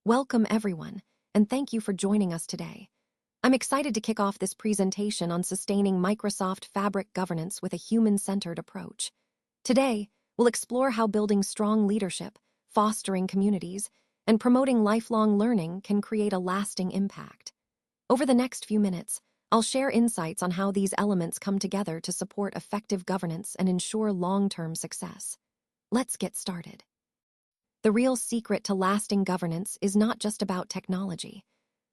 Welcome, everyone, and thank you for joining us today. I'm excited to kick off this presentation on sustaining Microsoft Fabric governance with a human-centered approach. Today, we'll explore how building strong leadership, fostering communities, and promoting lifelong learning can create a lasting impact. Over the next few minutes, I'll share insights on how these elements come together to support effective governance and ensure long-term success. Let's get started. The real secret to lasting governance is not just about technology.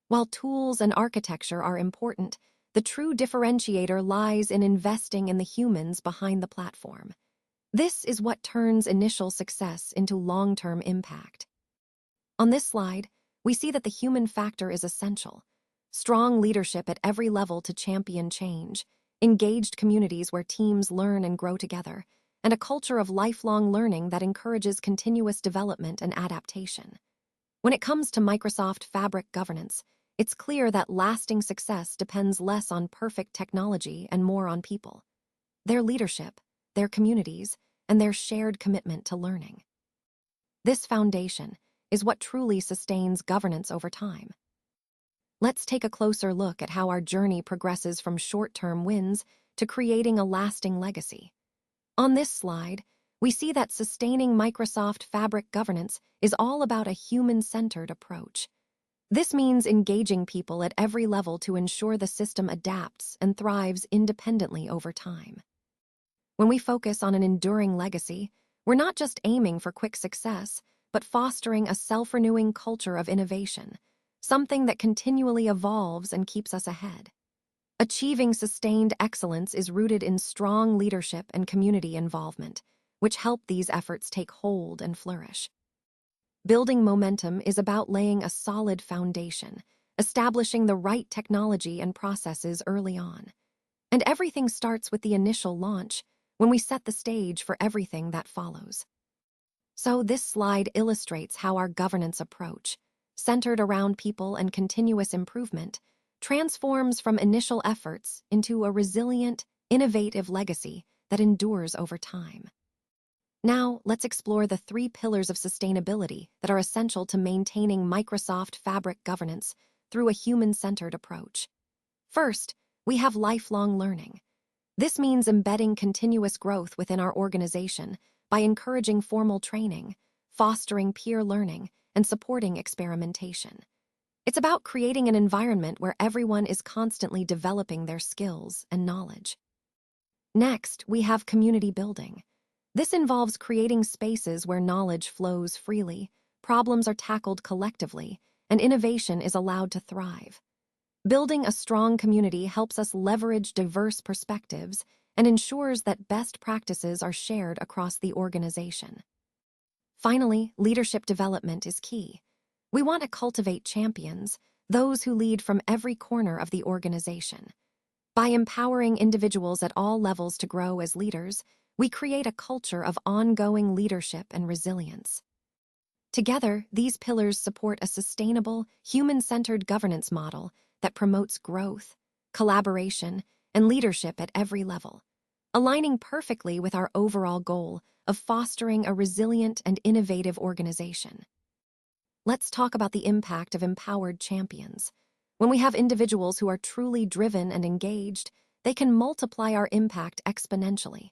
While tools and architecture are important, the true differentiator lies in investing in the humans behind the platform. This is what turns initial success into long-term impact. On this slide, we see that the human factor is essential. Strong leadership at every level to champion change, engaged communities where teams learn and grow together, and a culture of lifelong learning that encourages continuous development and adaptation. When it comes to Microsoft Fabric governance, it's clear that lasting success depends less on perfect technology and more on people, their leadership, their communities, and their shared commitment to learning. This foundation is what truly sustains governance over time. Let's take a closer look at how our journey progresses from short-term wins to creating a lasting legacy. On this slide, we see that sustaining Microsoft Fabric governance is all about a human-centered approach. This means engaging people at every level to ensure the system adapts and thrives independently over time. When we focus on an enduring legacy, we're not just aiming for quick success, but fostering a self-renewing culture of innovation, something that continually evolves and keeps us ahead. Achieving sustained excellence is rooted in strong leadership and community involvement, which help these efforts take hold and flourish. Building momentum is about laying a solid foundation, establishing the right technology and processes early on. And everything starts with the initial launch, when we set the stage for everything that follows. So this slide illustrates how our governance approach, centered around people and continuous improvement, transforms from initial efforts into a resilient, innovative legacy that endures over time. Now, let's explore the 3 pillars of sustainability that are essential to maintaining Microsoft Fabric governance through a human-centered approach. First, we have lifelong learning. This means embedding continuous growth within our organization by encouraging formal training, fostering peer learning, and supporting experimentation. It's about creating an environment where everyone is constantly developing their skills and knowledge. Next, we have community building. This involves creating spaces where knowledge flows freely, problems are tackled collectively, and innovation is allowed to thrive. Building a strong community helps us leverage diverse perspectives and ensures that best practices are shared across the organization. Finally, leadership development is key. We want to cultivate champions, those who lead from every corner of the organization. By empowering individuals at all levels to grow as leaders, we create a culture of ongoing leadership and resilience. Together, these pillars support a sustainable, human-centered governance model that promotes growth, collaboration, and leadership at every level, aligning perfectly with our overall goal of fostering a resilient and innovative organization. Let's talk about the impact of empowered champions. When we have individuals who are truly driven and engaged, they can multiply our impact exponentially.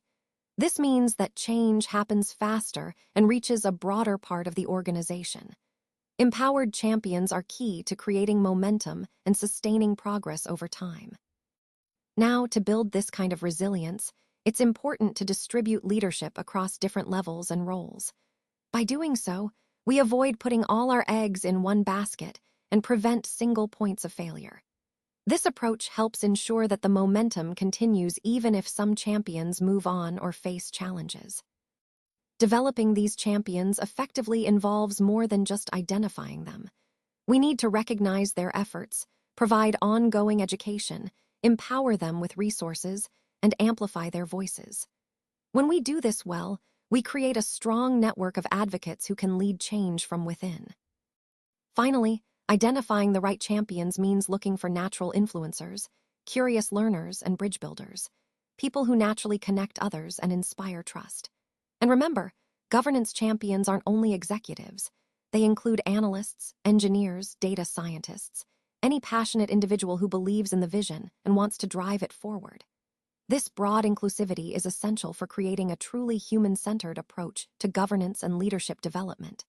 This means that change happens faster and reaches a broader part of the organization. Empowered champions are key to creating momentum and sustaining progress over time. Now, to build this kind of resilience, it's important to distribute leadership across different levels and roles. By doing so, we avoid putting all our eggs in one basket and prevent single points of failure. This approach helps ensure that the momentum continues even if some champions move on or face challenges. Developing these champions effectively involves more than just identifying them. We need to recognize their efforts, provide ongoing education, empower them with resources, and amplify their voices. When we do this well, we create a strong network of advocates who can lead change from within. Finally, identifying the right champions means looking for natural influencers, curious learners, and bridge builders, people who naturally connect others and inspire trust. And remember, governance champions aren't only executives. They include analysts, engineers, data scientists, any passionate individual who believes in the vision and wants to drive it forward. This broad inclusivity is essential for creating a truly human-centered approach to governance and leadership development.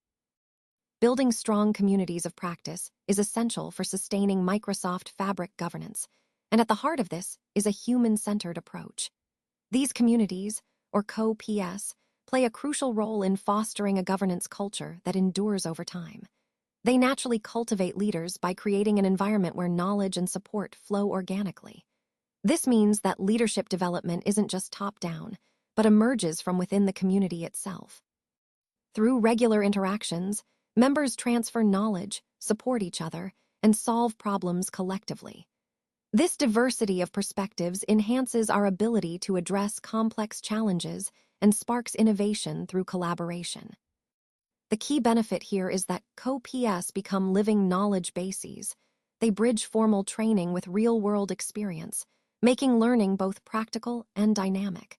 Building strong communities of practice is essential for sustaining Microsoft Fabric governance, and at the heart of this is a human-centered approach. These communities, or co-PS, play a crucial role in fostering a governance culture that endures over time. They naturally cultivate leaders by creating an environment where knowledge and support flow organically. This means that leadership development isn't just top-down, but emerges from within the community itself. Through regular interactions, members transfer knowledge, support each other, and solve problems collectively. This diversity of perspectives enhances our ability to address complex challenges and sparks innovation through collaboration. The key benefit here is that co-PS become living knowledge bases. They bridge formal training with real-world experience, making learning both practical and dynamic.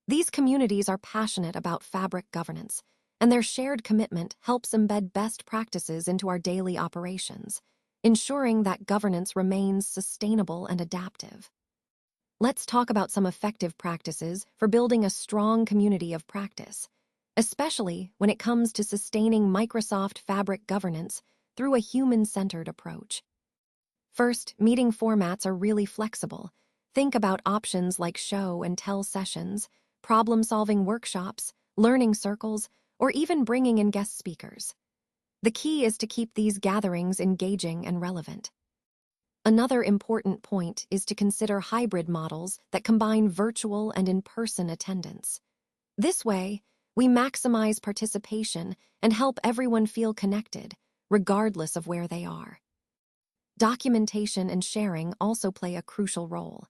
These communities are passionate about fabric governance, and their shared commitment helps embed best practices into our daily operations, ensuring that governance remains sustainable and adaptive. Let's talk about some effective practices for building a strong community of practice, especially when it comes to sustaining Microsoft Fabric governance through a human-centered approach. First, meeting formats are really flexible. Think about options like show and tell sessions, problem-solving workshops, learning circles, or even bringing in guest speakers. The key is to keep these gatherings engaging and relevant. Another important point is to consider hybrid models that combine virtual and in-person attendance. This way, we maximize participation and help everyone feel connected, regardless of where they are. Documentation and sharing also play a crucial role.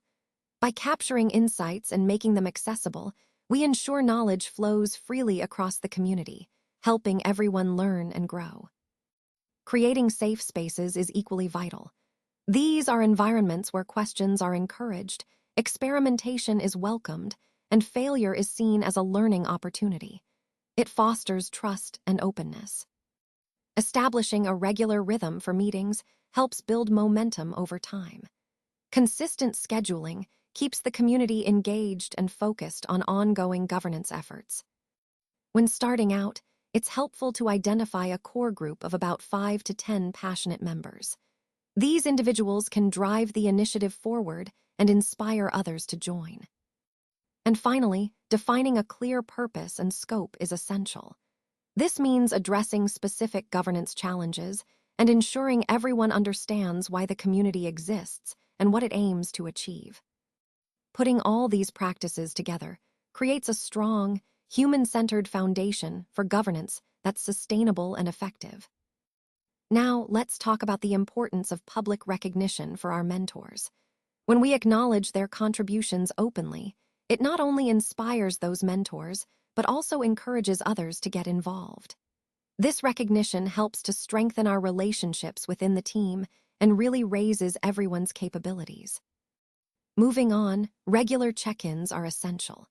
By capturing insights and making them accessible, we ensure knowledge flows freely across the community, helping everyone learn and grow. Creating safe spaces is equally vital. These are environments where questions are encouraged, experimentation is welcomed, and failure is seen as a learning opportunity. It fosters trust and openness. Establishing a regular rhythm for meetings helps build momentum over time. Consistent scheduling keeps the community engaged and focused on ongoing governance efforts. When starting out, it's helpful to identify a core group of about 5 to 10 passionate members. These individuals can drive the initiative forward and inspire others to join. And finally, defining a clear purpose and scope is essential. This means addressing specific governance challenges and ensuring everyone understands why the community exists and what it aims to achieve. Putting all these practices together creates a strong, human-centered foundation for governance that's sustainable and effective. Now, let's talk about the importance of public recognition for our mentors. When we acknowledge their contributions openly, it not only inspires those mentors, but also encourages others to get involved. This recognition helps to strengthen our relationships within the team and really raises everyone's capabilities. Moving on, regular check-ins are essential.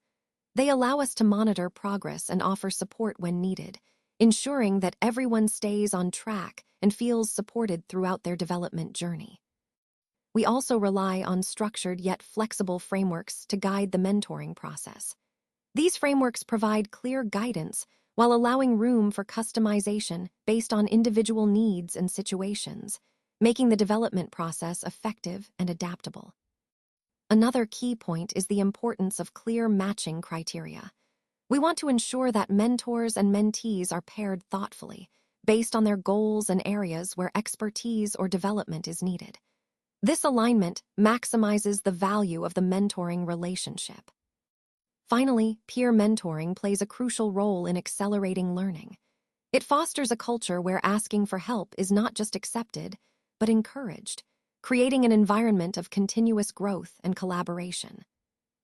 They allow us to monitor progress and offer support when needed, ensuring that everyone stays on track and feels supported throughout their development journey. We also rely on structured yet flexible frameworks to guide the mentoring process. These frameworks provide clear guidance while allowing room for customization based on individual needs and situations, making the development process effective and adaptable. Another key point is the importance of clear matching criteria. We want to ensure that mentors and mentees are paired thoughtfully, based on their goals and areas where expertise or development is needed. This alignment maximizes the value of the mentoring relationship. Finally, peer mentoring plays a crucial role in accelerating learning. It fosters a culture where asking for help is not just accepted, but encouraged, creating an environment of continuous growth and collaboration.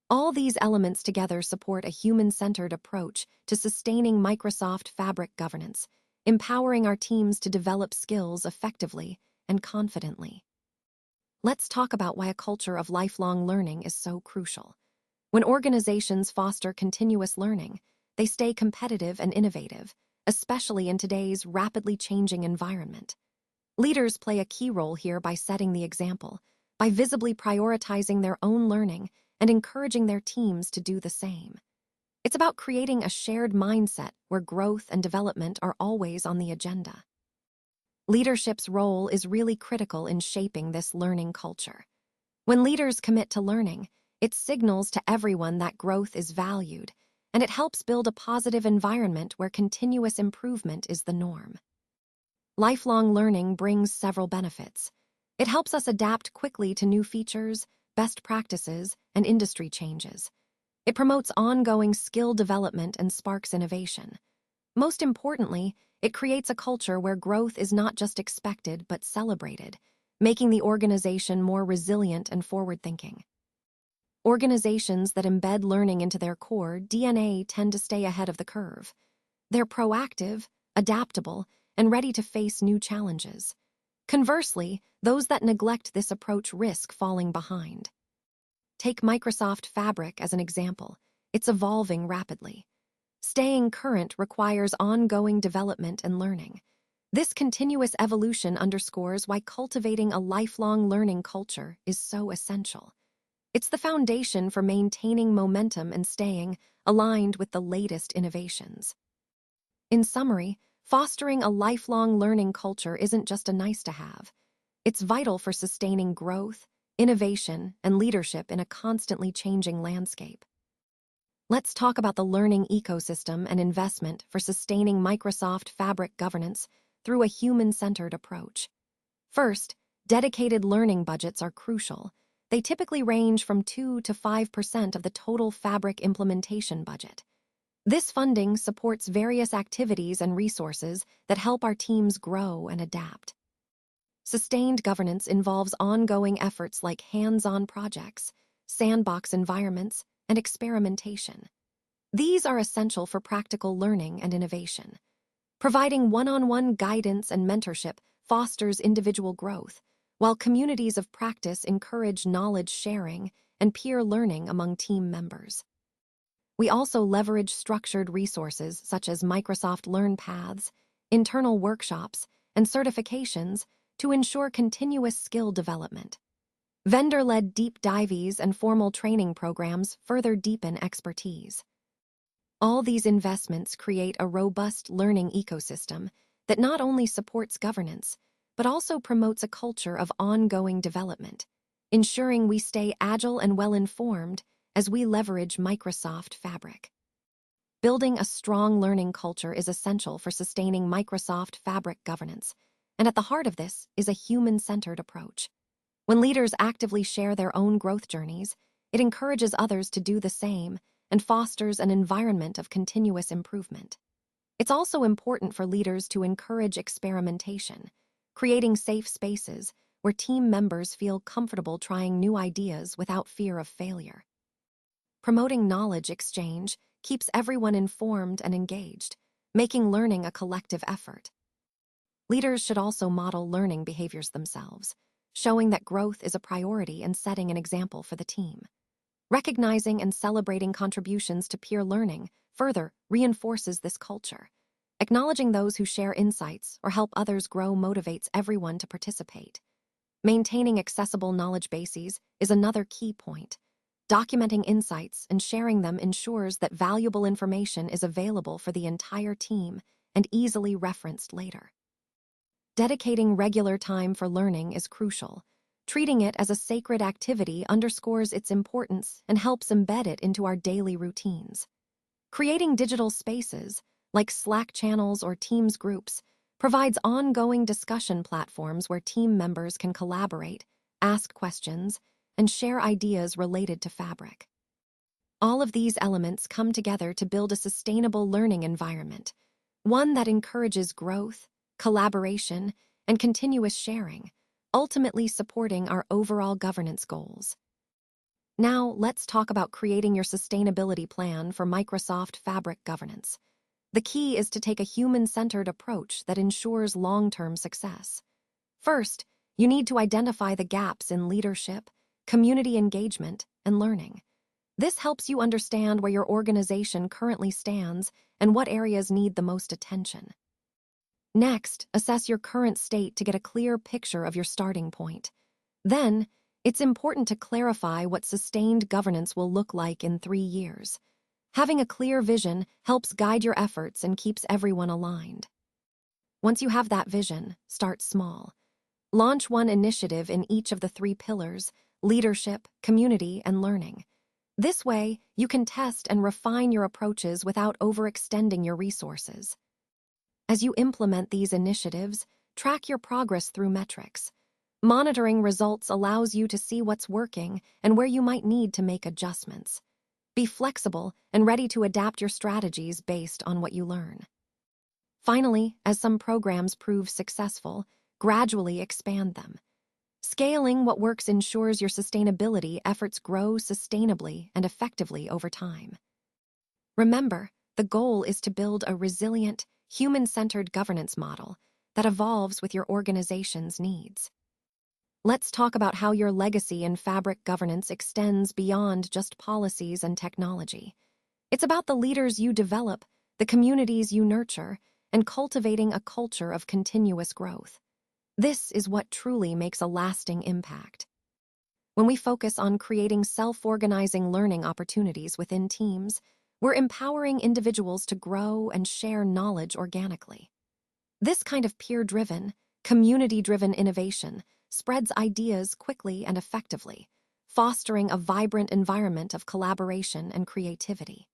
All these elements together support a human-centered approach to sustaining Microsoft Fabric governance, empowering our teams to develop skills effectively and confidently. Let's talk about why a culture of lifelong learning is so crucial. When organizations foster continuous learning, they stay competitive and innovative, especially in today's rapidly changing environment. Leaders play a key role here by setting the example, by visibly prioritizing their own learning and encouraging their teams to do the same. It's about creating a shared mindset where growth and development are always on the agenda. Leadership's role is really critical in shaping this learning culture. When leaders commit to learning, it signals to everyone that growth is valued, and it helps build a positive environment where continuous improvement is the norm. Lifelong learning brings several benefits. It helps us adapt quickly to new features, best practices, and industry changes. It promotes ongoing skill development and sparks innovation. Most importantly, it creates a culture where growth is not just expected but celebrated, making the organization more resilient and forward-thinking. Organizations that embed learning into their core DNA tend to stay ahead of the curve. They're proactive, adaptable, and ready to face new challenges. Conversely, those that neglect this approach risk falling behind. Take Microsoft Fabric as an example. It's evolving rapidly. Staying current requires ongoing development and learning. This continuous evolution underscores why cultivating a lifelong learning culture is so essential. It's the foundation for maintaining momentum and staying aligned with the latest innovations. In summary, fostering a lifelong learning culture isn't just a nice-to-have. It's vital for sustaining growth, innovation, and leadership in a constantly changing landscape. Let's talk about the learning ecosystem and investment for sustaining Microsoft Fabric governance through a human-centered approach. First, dedicated learning budgets are crucial. They typically range from 2 to 5% of the total Fabric implementation budget. This funding supports various activities and resources that help our teams grow and adapt. Sustained governance involves ongoing efforts like hands-on projects, sandbox environments, and experimentation. These are essential for practical learning and innovation. Providing one-on-one guidance and mentorship fosters individual growth, while communities of practice encourage knowledge sharing and peer learning among team members. We also leverage structured resources such as Microsoft Learn Paths, internal workshops, and certifications to ensure continuous skill development. Vendor-led deep dives and formal training programs further deepen expertise. All these investments create a robust learning ecosystem that not only supports governance, but also promotes a culture of ongoing development, ensuring we stay agile and well-informed as we leverage Microsoft Fabric. Building a strong learning culture is essential for sustaining Microsoft Fabric governance, and at the heart of this is a human-centered approach. When leaders actively share their own growth journeys, it encourages others to do the same and fosters an environment of continuous improvement. It's also important for leaders to encourage experimentation, creating safe spaces where team members feel comfortable trying new ideas without fear of failure. Promoting knowledge exchange keeps everyone informed and engaged, making learning a collective effort. Leaders should also model learning behaviors themselves, showing that growth is a priority and setting an example for the team. Recognizing and celebrating contributions to peer learning further reinforces this culture. Acknowledging those who share insights or help others grow motivates everyone to participate. Maintaining accessible knowledge bases is another key point. Documenting insights and sharing them ensures that valuable information is available for the entire team and easily referenced later. Dedicating regular time for learning is crucial. Treating it as a sacred activity underscores its importance and helps embed it into our daily routines. Creating digital spaces, like Slack channels or Teams groups, provides ongoing discussion platforms where team members can collaborate, ask questions, and share ideas related to Fabric. All of these elements come together to build a sustainable learning environment, one that encourages growth, collaboration, and continuous sharing, ultimately supporting our overall governance goals. Now, let's talk about creating your sustainability plan for Microsoft Fabric governance. The key is to take a human-centered approach that ensures long-term success. First, you need to identify the gaps in leadership, community engagement, and learning. This helps you understand where your organization currently stands and what areas need the most attention. Next, assess your current state to get a clear picture of your starting point. Then, it's important to clarify what sustained governance will look like in 3 years. Having a clear vision helps guide your efforts and keeps everyone aligned. Once you have that vision, start small. Launch one initiative in each of the 3 pillars: leadership, community, and learning. This way, you can test and refine your approaches without overextending your resources. As you implement these initiatives, track your progress through metrics. Monitoring results allows you to see what's working and where you might need to make adjustments. Be flexible and ready to adapt your strategies based on what you learn. Finally, as some programs prove successful, gradually expand them. Scaling what works ensures your sustainability efforts grow sustainably and effectively over time. Remember, the goal is to build a resilient, human-centered governance model that evolves with your organization's needs. Let's talk about how your legacy in fabric governance extends beyond just policies and technology. It's about the leaders you develop, the communities you nurture, and cultivating a culture of continuous growth. This is what truly makes a lasting impact. When we focus on creating self-organizing learning opportunities within teams, we're empowering individuals to grow and share knowledge organically. This kind of peer-driven, community-driven innovation spreads ideas quickly and effectively, fostering a vibrant environment of collaboration and creativity.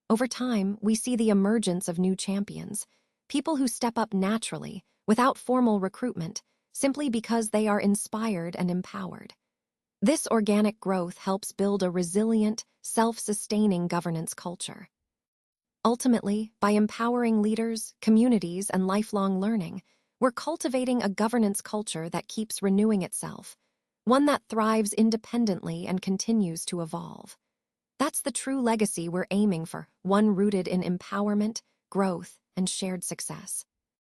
Over time, we see the emergence of new champions, people who step up naturally, without formal recruitment, simply because they are inspired and empowered. This organic growth helps build a resilient, self-sustaining governance culture. Ultimately, by empowering leaders, communities, and lifelong learning, we're cultivating a governance culture that keeps renewing itself, one that thrives independently and continues to evolve. That's the true legacy we're aiming for, one rooted in empowerment, growth, and shared success.